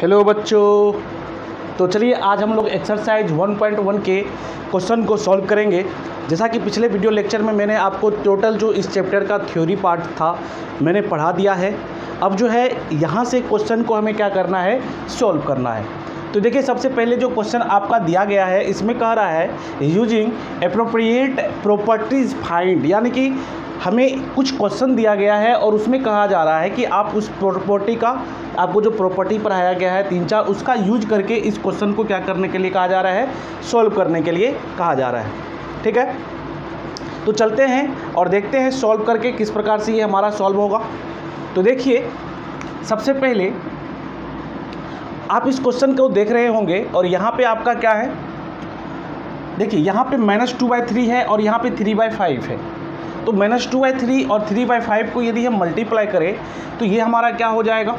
Hello बच्चों, तो चलिए आज हम लोग एक्सरसाइज 1.1 के क्वेश्चन को सॉल्व करेंगे। जैसा कि पिछले वीडियो लेक्चर में मैंने आपको टोटल जो इस चैप्टर का थ्योरी पार्ट था मैंने पढ़ा दिया है। अब जो है यहाँ से क्वेश्चन को हमें क्या करना है, सॉल्व करना है। तो देखिए सबसे पहले जो क्वेश्चन आपका दिया गया है इसमें कह रहा है यूजिंग एप्रोप्रिएट प्रॉपर्टीज फाइंड, यानी कि हमें कुछ क्वेश्चन दिया गया है और उसमें कहा जा रहा है कि आप उस प्रॉपर्टी का, आपको जो प्रॉपर्टी पढ़ाया गया है 3-4 उसका यूज करके इस क्वेश्चन को क्या करने के लिए कहा जा रहा है, सॉल्व करने के लिए कहा जा रहा है। ठीक है, तो चलते हैं और देखते हैं सॉल्व करके किस प्रकार से ये हमारा सॉल्व होगा। तो देखिए सबसे पहले आप इस क्वेश्चन को देख रहे होंगे और यहाँ पे आपका क्या है, देखिए यहाँ पे -2/3 है और यहाँ पे 3/5 है। तो -2/3 और 3/5 को यदि हम मल्टीप्लाई करें तो ये हमारा क्या हो जाएगा।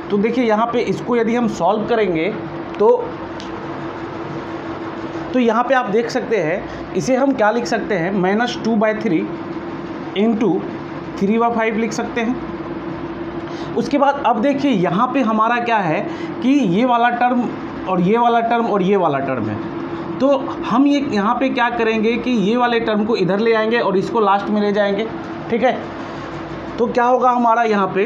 तो देखिए यहाँ पे इसको यदि हम सॉल्व करेंगे तो यहाँ पे आप देख सकते हैं इसे हम क्या लिख सकते हैं, -2/3 इंटू 3/5 लिख सकते हैं। उसके बाद अब देखिए यहाँ पे हमारा क्या है कि ये वाला टर्म और ये वाला टर्म और ये वाला टर्म है। तो हम ये यहाँ पे क्या करेंगे कि ये वाले टर्म को इधर ले आएंगे और इसको लास्ट में ले जाएंगे। ठीक है, तो क्या होगा हमारा यहाँ पे,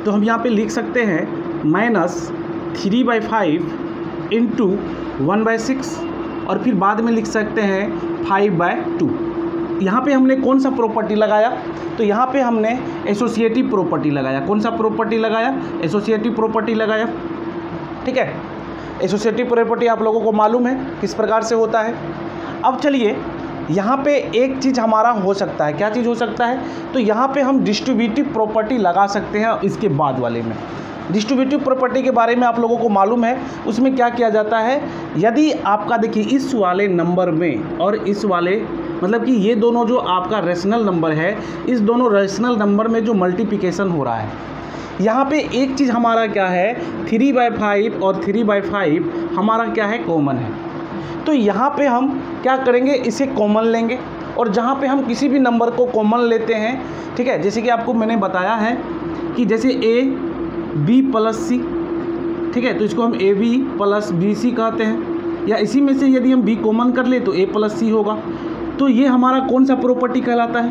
तो हम यहाँ पे लिख सकते हैं -3/5 इंटू 1/6 और फिर बाद में लिख सकते हैं 5/2। यहाँ पे हमने कौन सा प्रॉपर्टी लगाया, तो यहाँ पे हमने एसोसिएटिव प्रॉपर्टी लगाया। कौन सा प्रॉपर्टी लगाया, एसोसिएटिव प्रॉपर्टी लगाया। ठीक है, एसोसिएटिव प्रॉपर्टी आप लोगों को मालूम है किस प्रकार से होता है। अब चलिए यहाँ पे एक चीज़ हमारा हो सकता है, क्या चीज़ हो सकता है, तो यहाँ पे हम डिस्ट्रीब्यूटिव प्रॉपर्टी लगा सकते हैं। इसके बाद वाले में डिस्ट्रीब्यूटिव प्रॉपर्टी के बारे में आप लोगों को मालूम है। उसमें क्या किया जाता है, यदि आपका देखिए इस वाले नंबर में और इस वाले, मतलब कि ये दोनों जो आपका रेशनल नंबर है, इस दोनों रेशनल नंबर में जो मल्टीप्लिकेशन हो रहा है, यहाँ पे एक चीज़ हमारा क्या है, 3/5 और 3/5 हमारा क्या है, कॉमन है। तो यहाँ पे हम क्या करेंगे, इसे कॉमन लेंगे और जहाँ पे हम किसी भी नंबर को कॉमन लेते हैं, ठीक है, जैसे कि आपको मैंने बताया है कि जैसे AB + C, ठीक है, तो इसको हम AB + BC कहते हैं, या इसी में से यदि हम B कॉमन कर ले तो A + C होगा। तो ये हमारा कौन सा प्रॉपर्टी कहलाता है,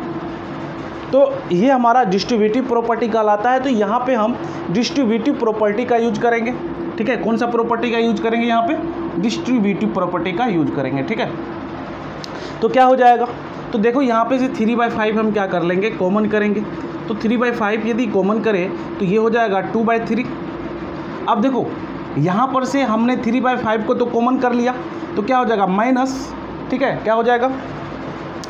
तो ये हमारा डिस्ट्रीब्यूटिव प्रॉपर्टी कहलाता है। तो यहाँ पे हम डिस्ट्रीब्यूटिव प्रॉपर्टी का यूज करेंगे। ठीक है, कौन सा प्रॉपर्टी का यूज करेंगे, यहाँ पे डिस्ट्रीब्यूटिव प्रॉपर्टी का यूज करेंगे। ठीक है, तो क्या हो जाएगा, तो देखो यहाँ पे से 3/5 हम क्या कर लेंगे, कॉमन करेंगे। तो 3/5 यदि कॉमन करें तो ये हो जाएगा 2/3। अब देखो यहाँ पर से हमने 3/5 को तो कॉमन कर लिया, तो क्या हो जाएगा, माइनस। ठीक है, क्या हो जाएगा,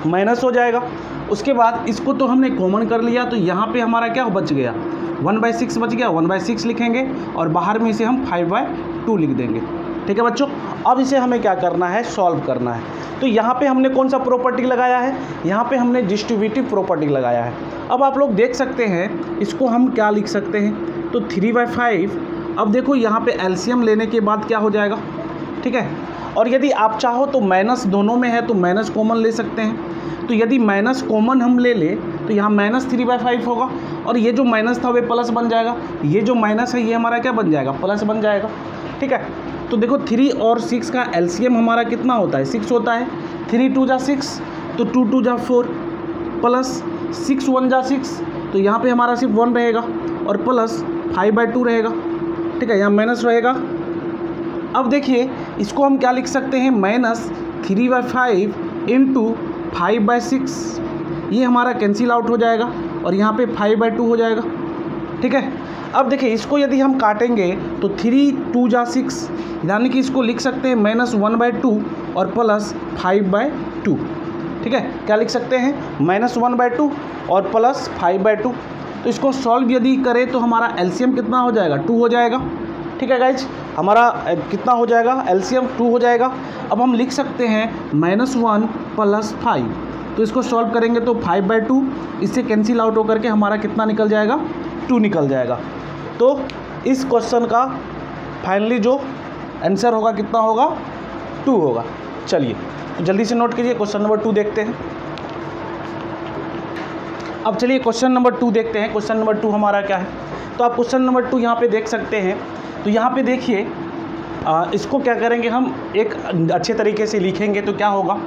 माइनस हो जाएगा। उसके बाद इसको तो हमने कॉमन कर लिया, तो यहाँ पे हमारा क्या बच गया, 1/6 बच गया। 1/6 लिखेंगे और बाहर में इसे हम 5/2 लिख देंगे। ठीक है बच्चों, अब इसे हमें क्या करना है, सॉल्व करना है। तो यहाँ पे हमने कौन सा प्रॉपर्टी लगाया है, यहाँ पे हमने डिस्ट्रीब्यूटिव प्रॉपर्टी लगाया है। अब आप लोग देख सकते हैं इसको हम क्या लिख सकते हैं, तो 3/5। अब देखो यहाँ पे एलसीएम लेने के बाद क्या हो जाएगा, ठीक है, और यदि आप चाहो तो माइनस दोनों में है तो माइनस कॉमन ले सकते हैं। तो यदि माइनस कॉमन हम ले ले तो यहाँ -3/5 होगा और ये जो माइनस था वे प्लस बन जाएगा, ये जो माइनस है ये हमारा क्या बन जाएगा, प्लस बन जाएगा। ठीक है, तो देखो 3 और 6 का एलसीएम हमारा कितना होता है, 6 होता है। 3 × 2 = 6, तो 2 × 2 = 4 प्लस 6 × 1 = 6, तो यहाँ पे हमारा सिर्फ 1 रहेगा और प्लस 5/2 रहेगा। ठीक है, यहाँ माइनस रहेगा। अब देखिए इसको हम क्या लिख सकते हैं, -3/5 इंटू 5/6, ये हमारा कैंसिल आउट हो जाएगा और यहाँ पे 5/2 हो जाएगा। ठीक है, अब देखिए इसको यदि हम काटेंगे तो 3 × 2 = 6, यानी कि इसको लिख सकते हैं -1/2 और प्लस 5/2। ठीक है, क्या लिख सकते हैं, -1/2 और प्लस 5/2। तो इसको सॉल्व यदि करें तो हमारा एलसीएम कितना हो जाएगा, 2 हो जाएगा। ठीक है गाइज, हमारा कितना हो जाएगा, एलसीएम 2 हो जाएगा। अब हम लिख सकते हैं -1 + 5, तो इसको सॉल्व करेंगे तो 5/2, इससे कैंसिल आउट होकर के हमारा कितना निकल जाएगा, 2 निकल जाएगा। तो इस क्वेश्चन का फाइनली जो आंसर होगा कितना होगा, 2 होगा। चलिए तो जल्दी से नोट कीजिए, क्वेश्चन नंबर 2 देखते हैं। अब चलिए क्वेश्चन नंबर 2 देखते हैं। क्वेश्चन नंबर 2 हमारा क्या है, तो आप क्वेश्चन नंबर 2 यहाँ पे देख सकते हैं। तो यहाँ पे देखिए इसको क्या करेंगे, हम एक अच्छे तरीके से लिखेंगे तो क्या होगा,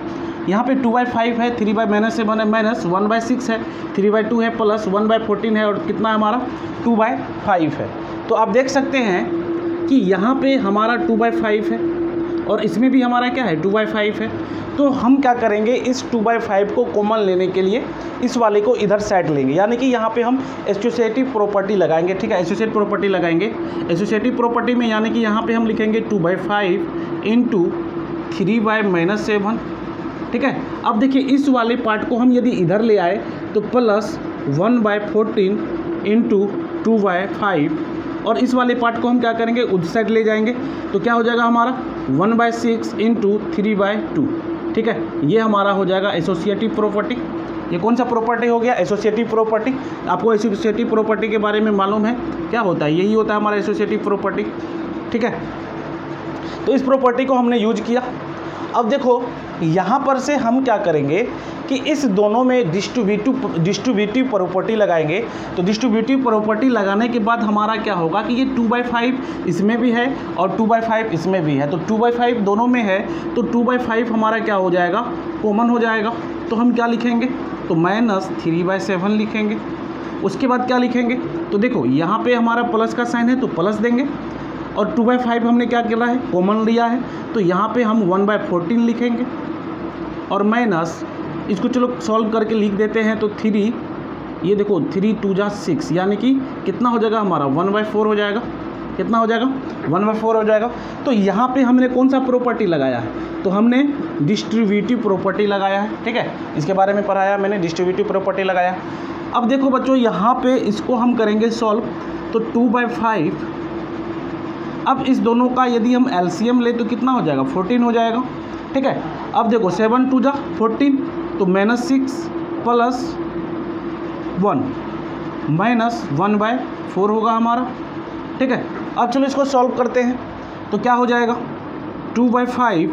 यहाँ पे 2/5 है, 3/-7 है, -1/6 है, 3/2 है, प्लस 1/14 है, और कितना है हमारा 2/5 है। तो आप देख सकते हैं कि यहाँ पे हमारा 2/5 है और इसमें भी हमारा क्या है 2/5 है। तो हम क्या करेंगे, इस 2/5 को कॉमन लेने के लिए इस वाले को इधर साइड लेंगे, यानी कि यहाँ पे हम एसोसिएटिव प्रॉपर्टी लगाएंगे। ठीक है, एसोसिएटिव प्रॉपर्टी लगाएंगे। एसोसिएटिव प्रॉपर्टी में यानी कि यहाँ पे हम लिखेंगे 2/5 × 3/-7। ठीक है, अब देखिए इस वाले पार्ट को हम यदि इधर ले आए तो प्लस 1/14 × 2/5, और इस वाले पार्ट को हम क्या करेंगे उस साइड ले जाएंगे तो क्या हो जाएगा हमारा 1/6 × 3/2। ठीक है, ये हमारा हो जाएगा एसोसिएटिव प्रॉपर्टी। ये कौन सा प्रॉपर्टी हो गया, एसोसिएटिव प्रॉपर्टी। आपको एसोसिएटिव प्रॉपर्टी के बारे में मालूम है क्या होता है, यही होता है हमारा एसोसिएटिव प्रॉपर्टी। ठीक है, तो इस प्रॉपर्टी को हमने यूज किया। अब देखो यहाँ पर से हम क्या करेंगे कि इस दोनों में डिस्ट्रीब्यूटिव प्रॉपर्टी लगाएंगे। तो डिस्ट्रीब्यूटिव प्रॉपर्टी लगाने के बाद हमारा क्या होगा कि ये 2/5 इसमें भी है और 2/5 इसमें भी है, तो 2/5 दोनों में है, तो 2/5 हमारा क्या हो जाएगा, कॉमन हो जाएगा। तो हम क्या लिखेंगे, तो -3/7 लिखेंगे। उसके बाद क्या लिखेंगे, तो देखो यहाँ पे हमारा प्लस का साइन है तो प्लस देंगे, और 2/5 हमने क्या किया है, कॉमन लिया है, तो यहाँ पे हम 1/14 लिखेंगे, और माइनस इसको चलो सॉल्व करके लिख देते हैं। तो 3, ये देखो 3 2 6, यानी कि कितना हो जाएगा हमारा 1/4 हो जाएगा। कितना हो जाएगा 1/4 हो जाएगा। तो यहाँ पे हमने कौन सा प्रॉपर्टी लगाया है, तो हमने डिस्ट्रीब्यूटिव प्रॉपर्टी लगाया है। ठीक है, इसके बारे में पढ़ाया मैंने, डिस्ट्रीब्यूटिव प्रॉपर्टी लगाया। अब देखो बच्चों यहाँ पे इसको हम करेंगे सॉल्व, तो 2/5, अब इस दोनों का यदि हम एलसीएम ले तो कितना हो जाएगा 14 हो जाएगा। ठीक है, अब देखो 7 2 14, तो -6 + 1 -1/4 होगा हमारा। ठीक है, अब चलो इसको सॉल्व करते हैं तो क्या हो जाएगा 2/5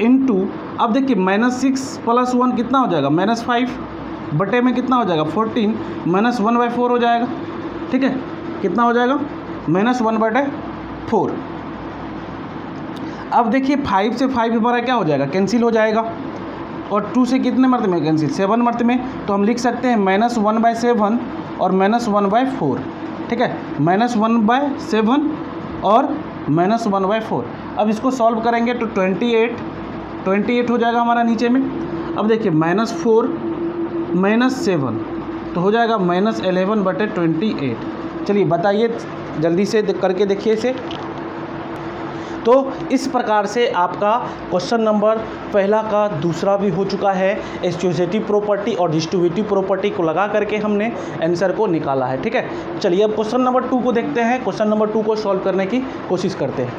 × अब देखिए -6 + 1 कितना हो जाएगा -5 बटे में कितना हो जाएगा 14 -1/4 हो जाएगा। ठीक है, कितना हो जाएगा -1/4। अब देखिए 5 से 5 हमारा क्या हो जाएगा, कैंसिल हो जाएगा, और 2 से कितने मर्ते में कैंसिल, 7 मर्ते में, तो हम लिख सकते हैं -1/7 और -1/4। ठीक है, -1/7 और -1/4। अब इसको सॉल्व करेंगे तो 28 हो जाएगा हमारा नीचे में। अब देखिए -4 -7 तो हो जाएगा -11/28। चलिए बताइए जल्दी से करके देखिए इसे। तो इस प्रकार से आपका क्वेश्चन नंबर पहला का दूसरा भी हो चुका है। एसोसिएटिव प्रॉपर्टी और डिस्ट्रीब्यूटिव प्रॉपर्टी को लगा करके हमने आंसर को निकाला है। ठीक है, चलिए अब क्वेश्चन नंबर 2 को देखते हैं। क्वेश्चन नंबर 2 को सॉल्व करने की कोशिश करते हैं।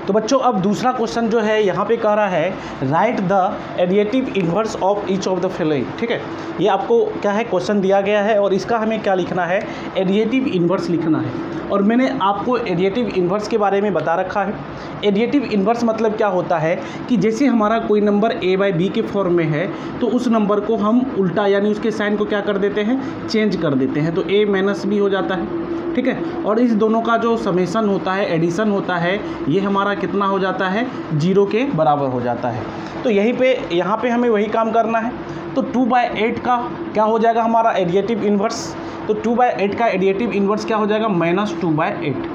तो बच्चों अब दूसरा क्वेश्चन जो है यहाँ पे कह रहा है right the additive inverse of each of the following. ठीक है, ये आपको क्या है क्वेश्चन दिया गया है और इसका हमें क्या लिखना है, एडिटिव इन्वर्स लिखना है। और मैंने आपको एडिटिव इन्वर्स के बारे में बता रखा है। एडिटिव इन्वर्स मतलब क्या होता है कि जैसे हमारा कोई नंबर a/b के फॉर्म में है तो उस नंबर को हम उल्टा यानी उसके साइन को क्या कर देते हैं, चेंज कर देते हैं, तो a- भी हो जाता है। ठीक है, और इस दोनों का जो समेसन होता है, एडिशन होता है, ये हमारा कितना हो जाता है 0 के बराबर हो जाता है। तो यहीं पे यहाँ पे हमें वही काम करना है। तो 2/8 का क्या हो जाएगा हमारा एडिटिव इन्वर्स, तो 2/8 का एडिटिव इन्वर्स क्या हो जाएगा -2/8।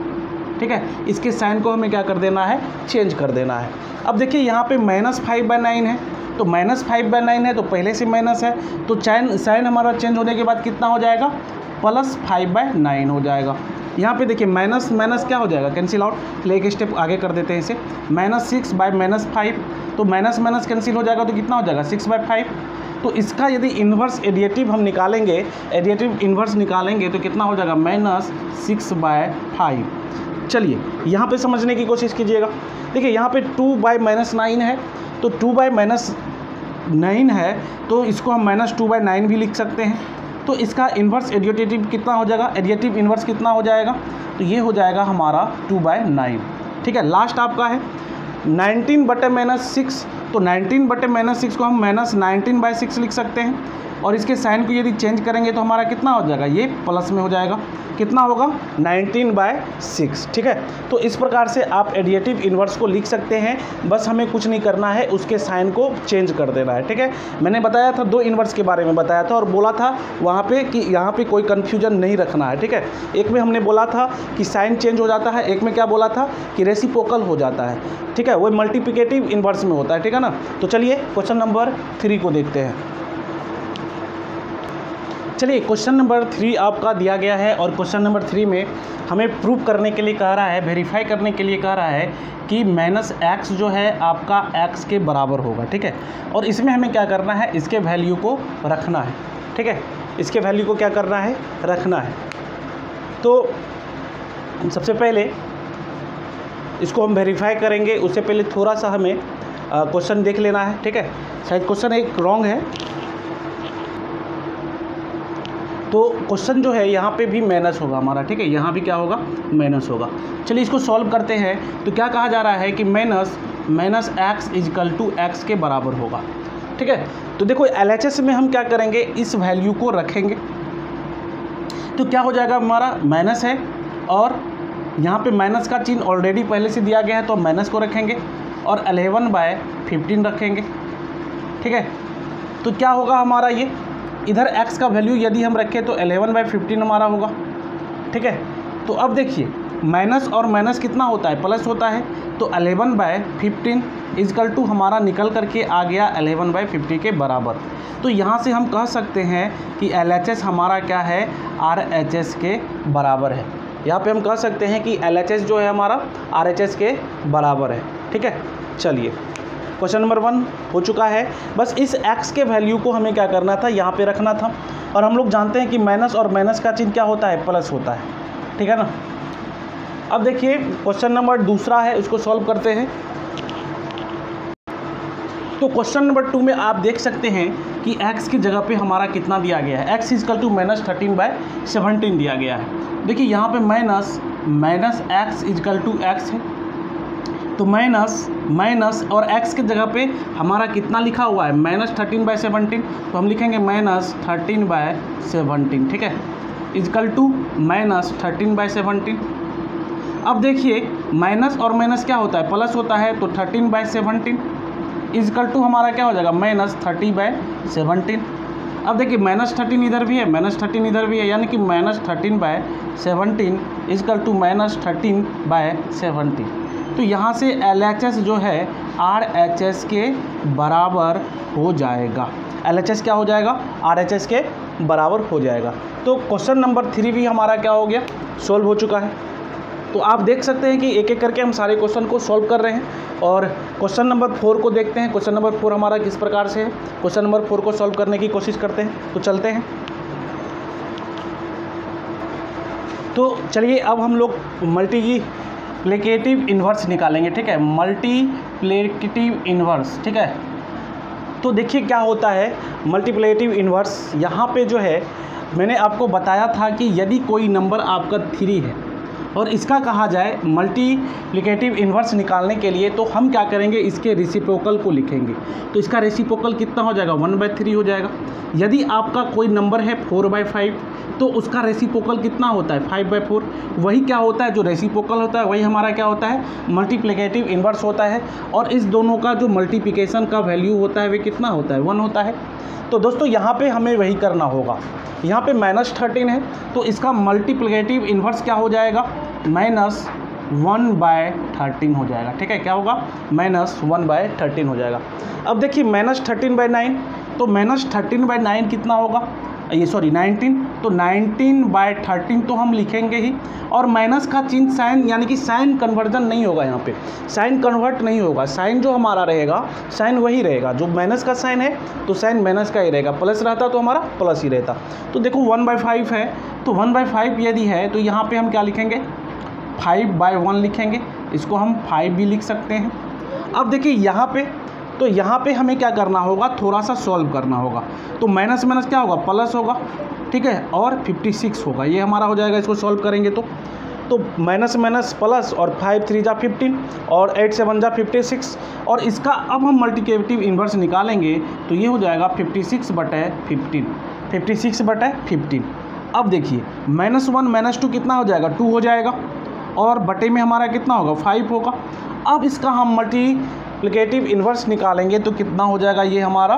ठीक है, इसके साइन को हमें क्या कर देना है, चेंज कर देना है। अब देखिए यहाँ पे -5/9 है, तो -5/9 है तो पहले से माइनस है, तो साइन हमारा चेंज होने के बाद कितना हो जाएगा +5/9 हो जाएगा। यहाँ पे देखिए माइनस माइनस क्या हो जाएगा, कैंसिल आउट, तो एक स्टेप आगे कर देते हैं इसे, -6/-5, तो माइनस माइनस कैंसिल हो जाएगा तो कितना हो जाएगा 6/5। तो इसका यदि इन्वर्स एडिटिव हम निकालेंगे, एडिटिव इन्वर्स निकालेंगे तो कितना हो जाएगा -6/5। चलिए यहाँ पे समझने की कोशिश कीजिएगा। देखिए यहाँ पे 2/-9 है, तो 2/-9 है तो इसको हम -2/9 भी लिख सकते हैं। तो इसका इन्वर्स एडिटिव कितना हो जाएगा, एडिटिव इन्वर्स कितना हो जाएगा, तो ये हो जाएगा हमारा 2/9। ठीक है, लास्ट आपका है 19/-6 तो 19/-6 को हम -19/6 लिख सकते हैं, और इसके साइन को यदि चेंज करेंगे तो हमारा कितना हो जाएगा, ये प्लस में हो जाएगा। कितना होगा, 19/6। ठीक है, तो इस प्रकार से आप एडिटिव इन्वर्स को लिख सकते हैं। बस हमें कुछ नहीं करना है, उसके साइन को चेंज कर देना है। ठीक है, मैंने बताया था 2 इन्वर्स के बारे में बताया था, और बोला था वहाँ पे कि यहाँ पे कोई कन्फ्यूजन नहीं रखना है। ठीक है, एक में हमने बोला था कि साइन चेंज हो जाता है, एक में क्या बोला था कि रेसिप्रोकल हो जाता है। ठीक है, वो मल्टीप्लिकेटिव इन्वर्स में होता है। ठीक है ना, तो चलिए क्वेश्चन नंबर 3 को देखते हैं। चलिए क्वेश्चन नंबर 3 आपका दिया गया है, और क्वेश्चन नंबर 3 में हमें प्रूव करने के लिए कह रहा है, वेरीफाई करने के लिए कह रहा है कि -x जो है आपका x के बराबर होगा। ठीक है, और इसमें हमें क्या करना है, इसके वैल्यू को रखना है। ठीक है, इसके वैल्यू को क्या करना है, रखना है। तो सबसे पहले इसको हम वेरीफाई करेंगे, उससे पहले थोड़ा सा हमें क्वेश्चन देख लेना है। ठीक है, शायद क्वेश्चन एक रॉन्ग है, तो क्वेश्चन जो है यहाँ पे भी माइनस होगा हमारा। ठीक है, यहाँ भी क्या होगा, माइनस होगा। चलिए इसको सॉल्व करते हैं। तो क्या कहा जा रहा है कि -x = x के बराबर होगा। ठीक है, तो देखो LHS में हम क्या करेंगे, इस वैल्यू को रखेंगे, तो क्या हो जाएगा, हमारा माइनस है, और यहाँ पे माइनस का चिन्ह ऑलरेडी पहले से दिया गया है, तो माइनस को रखेंगे, और 11/15 रखेंगे। ठीक है, तो क्या होगा हमारा, ये इधर x का वैल्यू यदि हम रखें तो 11/15 हमारा होगा। ठीक है, तो अब देखिए माइनस और माइनस कितना होता है, प्लस होता है, तो 11/15 = हमारा निकल करके आ गया 11/50 के बराबर। तो यहाँ से हम कह सकते हैं कि LHS हमारा क्या है, RHS के बराबर है। यहाँ पे हम कह सकते हैं कि LHS जो है हमारा RHS के बराबर है। ठीक है, चलिए क्वेश्चन नंबर 1 हो चुका है। बस इस x के वैल्यू को हमें क्या करना था, यहाँ पे रखना था, और हम लोग जानते हैं कि माइनस और माइनस का चिन्ह क्या होता है, प्लस होता है। ठीक है ना, अब देखिए क्वेश्चन नंबर 2 है, उसको सॉल्व करते हैं। तो क्वेश्चन नंबर 2 में आप देख सकते हैं कि x की जगह पे हमारा कितना दिया गया है, x = -13/17 दिया गया है। देखिए यहाँ पे -x = x है, तो माइनस और x के जगह पे हमारा कितना लिखा हुआ है, -13/17, तो हम लिखेंगे -13/17। ठीक है, = -13/17। अब देखिए माइनस और माइनस क्या होता है, प्लस होता है, तो 13/17 = हमारा क्या हो जाएगा, -30/17। अब देखिए -13 इधर भी है, -13 इधर भी है, यानी कि -13/17 = -13/17। तो यहाँ से LHS जो है RHS के बराबर हो जाएगा। LHS क्या हो जाएगा, RHS के बराबर हो जाएगा। तो क्वेश्चन नंबर 3 भी हमारा क्या हो गया, सॉल्व हो चुका है। तो आप देख सकते हैं कि एक एक करके हम सारे क्वेश्चन को सॉल्व कर रहे हैं, और क्वेश्चन नंबर 4 को देखते हैं। क्वेश्चन नंबर 4 हमारा किस प्रकार से है, क्वेश्चन नंबर 4 को सॉल्व करने की कोशिश करते हैं। तो चलते हैं। तो चलिए अब हम लोग मल्टीप्लिकेटिव इन्वर्स निकालेंगे। ठीक है, मल्टीप्लिकेटिव इन्वर्स। ठीक है, तो देखिए क्या होता है मल्टीप्लिकेटिव इन्वर्स। यहाँ पे जो है मैंने आपको बताया था कि यदि कोई नंबर आपका 3 है और इसका कहा जाए मल्टीप्लिकेटिव इन्वर्स निकालने के लिए, तो हम क्या करेंगे, इसके रेसिप्रोकल को लिखेंगे। तो इसका रेसिप्रोकल कितना हो जाएगा, 1/3 हो जाएगा। यदि आपका कोई नंबर है 4/5, तो उसका रेसिप्रोकल कितना होता है, 5/4। वही क्या होता है, जो रेसिप्रोकल होता है वही हमारा क्या होता है, मल्टीप्लिकेटिव इन्वर्स होता है। और इस दोनों का जो मल्टीप्लिकेशन का वैल्यू होता है वे कितना होता है, 1 होता है। तो दोस्तों यहाँ पे हमें वही करना होगा। यहाँ पे -13 है, तो इसका मल्टीप्लिकेटिव इन्वर्स क्या हो जाएगा, -1/13 हो जाएगा। ठीक है, क्या होगा, -1/13 हो जाएगा। अब देखिए -13/9, तो -13/9 कितना होगा, ये सॉरी 19, तो 19/13 तो हम लिखेंगे ही। और माइनस का चिन्ह साइन, यानी कि साइन कन्वर्जन नहीं होगा, यहाँ पे साइन कन्वर्ट नहीं होगा। साइन जो हमारा रहेगा, साइन वही रहेगा, जो माइनस का साइन है तो साइन माइनस का ही रहेगा, प्लस रहता तो हमारा प्लस ही रहता। तो देखो 1/5 है, तो 1/5 यदि है तो यहाँ पे हम क्या लिखेंगे, 5/1 लिखेंगे। इसको हम 5 भी लिख सकते हैं। अब देखिए यहाँ पे, तो यहाँ पे हमें क्या करना होगा, थोड़ा सा सॉल्व करना होगा। तो माइनस माइनस क्या होगा, प्लस होगा। ठीक है, और 56 होगा, ये हमारा हो जाएगा। इसको सॉल्व करेंगे तो तो माइनस माइनस प्लस और 5 3 जा 15 और 8 7 जा 56 और इसका अब हम मल्टीप्लिकेटिव इन्वर्स निकालेंगे तो ये हो जाएगा 56/15 56/15। अब देखिए -1 -2 कितना हो जाएगा 2 हो जाएगा और बटे में हमारा कितना होगा 5 होगा। अब इसका हम मल्टीप्लिकेटिव इन्वर्स निकालेंगे तो कितना हो जाएगा ये हमारा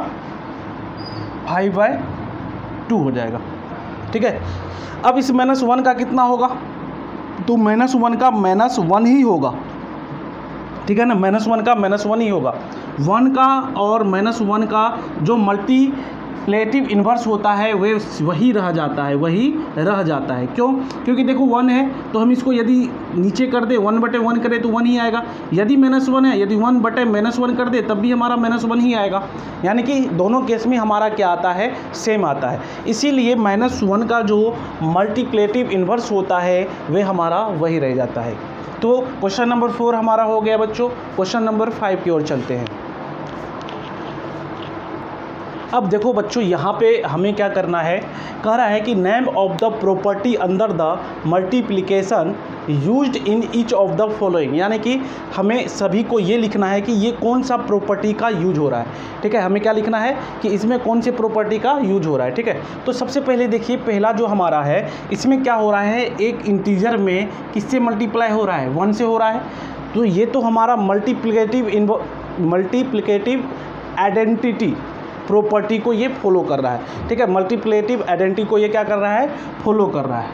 5/2 हो जाएगा। ठीक है, अब इस -1 का कितना होगा तो -1 का -1 ही होगा। ठीक है ना, -1 का -1 ही होगा। 1 का और -1 का जो मल्टीप्लिकेटिव इन्वर्स होता है वही रह जाता है, क्यों? क्योंकि देखो 1 है तो हम इसको यदि नीचे कर दे 1/1 करें तो 1 ही आएगा, यदि -1 है यदि 1/-1 कर दे तब भी हमारा -1 ही आएगा, यानी कि दोनों केस में हमारा क्या आता है सेम आता है। इसीलिए -1 का जो मल्टीप्लिकेटिव इन्वर्स होता है वह हमारा वही रह जाता है। तो क्वेश्चन नंबर 4 हमारा हो गया बच्चों। क्वेश्चन नंबर 5 की ओर चलते हैं। अब देखो बच्चों यहाँ पे हमें क्या करना है, कह रहा है कि name of the property under the multiplication used in each of the following, यानी कि हमें सभी को ये लिखना है कि ये कौन सा प्रॉपर्टी का यूज हो रहा है। ठीक है, हमें क्या लिखना है कि इसमें कौन से प्रॉपर्टी का यूज हो रहा है। ठीक है, तो सबसे पहले देखिए पहला जो हमारा है इसमें क्या हो रहा है, एक इंटीजर में किससे मल्टीप्लाई हो रहा है 1 से हो रहा है। तो ये तो हमारा मल्टीप्लिकेटिव आइडेंटिटी प्रॉपर्टी को ये फॉलो कर रहा है। ठीक है, मल्टीप्लिकेटिव आइडेंटिटी को ये क्या कर रहा है फॉलो कर रहा है।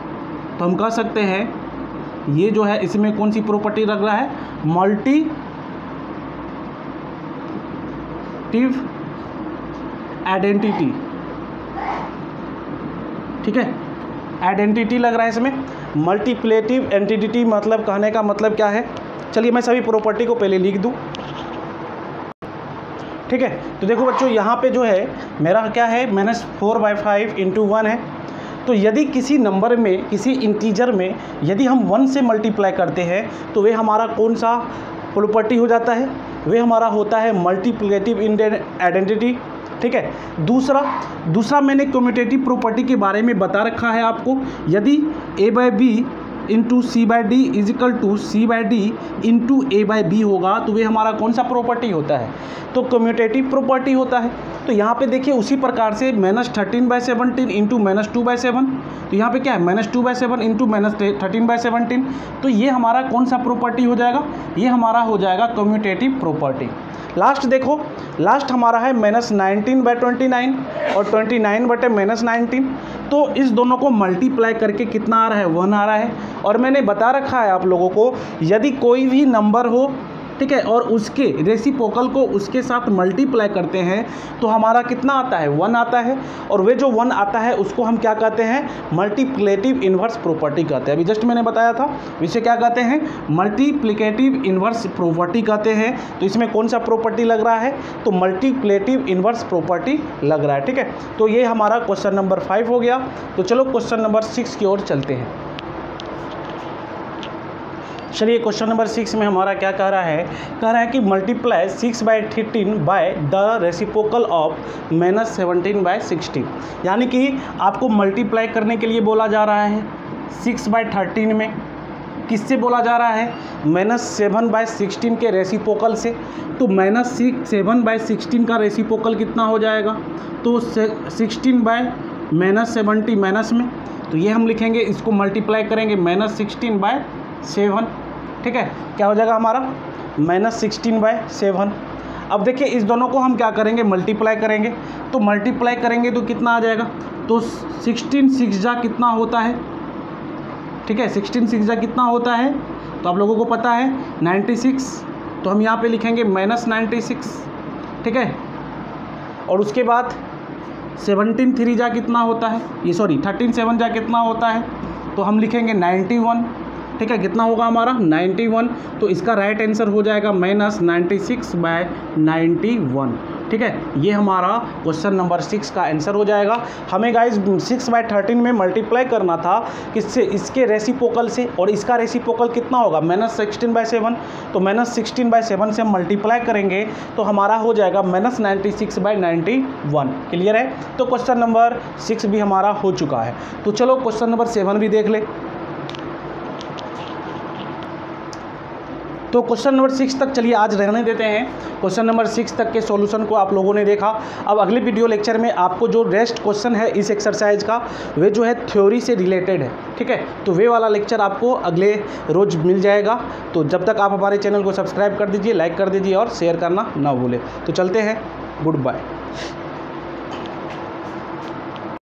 तो हम कह सकते हैं ये जो है इसमें कौन सी प्रॉपर्टी लग रहा है मल्टीप्लिकेटिव आइडेंटिटी। ठीक है, आइडेंटिटी लग रहा है इसमें। मल्टीप्लिकेटिव एंटिटी मतलब कहने का मतलब क्या है, चलिए मैं सभी प्रॉपर्टी को पहले लिख दूं। ठीक है, तो देखो बच्चों यहाँ पे जो है मेरा क्या है -4/5 × 1 है। तो यदि किसी नंबर में किसी इंटीजर में यदि हम 1 से मल्टीप्लाई करते हैं तो वे हमारा कौन सा प्रॉपर्टी हो जाता है, वे हमारा होता है मल्टीप्लिकेटिव आइडेंटिटी। ठीक है, दूसरा मैंने कम्यूटेटिव प्रॉपर्टी के बारे में बता रखा है आपको। यदि a/b × c/d = c/d × a/b होगा तो वे हमारा कौन सा प्रॉपर्टी होता है, तो कम्यूटेटिव प्रॉपर्टी होता है। तो यहाँ पे देखिए उसी प्रकार से -13/17 × -2/7, तो यहाँ पे क्या है -2/7 × -13/17, तो ये हमारा कौन सा प्रॉपर्टी हो जाएगा, ये हमारा हो जाएगा कम्यूटेटिव प्रॉपर्टी। लास्ट देखो, लास्ट हमारा है -19/29 और 29/-19, तो इस दोनों को मल्टीप्लाई करके कितना आ रहा है 1 आ रहा है। और मैंने बता रखा है आप लोगों को यदि कोई भी नंबर हो, ठीक है, और उसके रेसिप्रोकल को उसके साथ मल्टीप्लाई करते हैं तो हमारा कितना आता है 1 आता है, और वे जो 1 आता है उसको हम क्या कहते हैं मल्टीप्लिकेटिव इन्वर्स प्रॉपर्टी कहते हैं। अभी जस्ट मैंने बताया था इसे क्या कहते हैं मल्टीप्लिकेटिव इन्वर्स प्रॉपर्टी कहते हैं। तो इसमें कौन सा प्रॉपर्टी लग रहा है, तो मल्टीप्लिकेटिव इन्वर्स प्रॉपर्टी लग रहा है। ठीक है, तो ये हमारा क्वेश्चन नंबर 5 हो गया। तो चलो क्वेश्चन नंबर 6 की ओर चलते हैं। चलिए क्वेश्चन नंबर 6 में हमारा क्या कह रहा है कि multiply 6/13 by the reciprocal of -17/16, यानी कि आपको मल्टीप्लाई करने के लिए बोला जा रहा है 6/13 में, किससे बोला जा रहा है -7/16 के रेसिप्रोकल से। तो -7/16 का रेसिप्रोकल कितना हो जाएगा, तो 16/-70 माइनस में, तो ये हम लिखेंगे, इसको मल्टीप्लाई करेंगे -16/7। ठीक है, क्या हो जाएगा हमारा -16/7। अब देखिए इस दोनों को हम क्या करेंगे मल्टीप्लाई करेंगे, तो मल्टीप्लाई करेंगे तो कितना आ जाएगा, तो 16 6 जा कितना होता है। ठीक है, 16 6 जा कितना होता है, तो आप लोगों को पता है 96, तो हम यहाँ पे लिखेंगे -96। ठीक है, और उसके बाद 17 3 जा कितना होता है, ये सॉरी 13 7 जा कितना होता है, तो हम लिखेंगे 91। ठीक है, कितना होगा हमारा 91, तो इसका राइट आंसर हो जाएगा -96/91। ठीक है, ये हमारा क्वेश्चन नंबर 6 का आंसर हो जाएगा। हमें गाइस 6/13 में मल्टीप्लाई करना था किससे, इसके रेसिप्रोकल से, और इसका रेसिप्रोकल कितना होगा -16/7, तो -16/7 से हम मल्टीप्लाई करेंगे तो हमारा हो जाएगा -96/91। क्लियर है, तो क्वेश्चन नंबर 6 भी हमारा हो चुका है। तो चलो क्वेश्चन नंबर 7 भी देख ले। तो क्वेश्चन नंबर 6 तक चलिए आज रहने देते हैं। क्वेश्चन नंबर 6 तक के सॉल्यूशन को आप लोगों ने देखा। अब अगले वीडियो लेक्चर में आपको जो रेस्ट क्वेश्चन है इस एक्सरसाइज का, वे जो है थ्योरी से रिलेटेड है, ठीक है। तो वे वाला लेक्चर आपको अगले रोज मिल जाएगा। तो जब तक आप हमारे चैनल को सब्सक्राइब कर दीजिए, लाइक कर दीजिए और शेयर करना ना भूलें। तो चलते हैं, गुड बाय।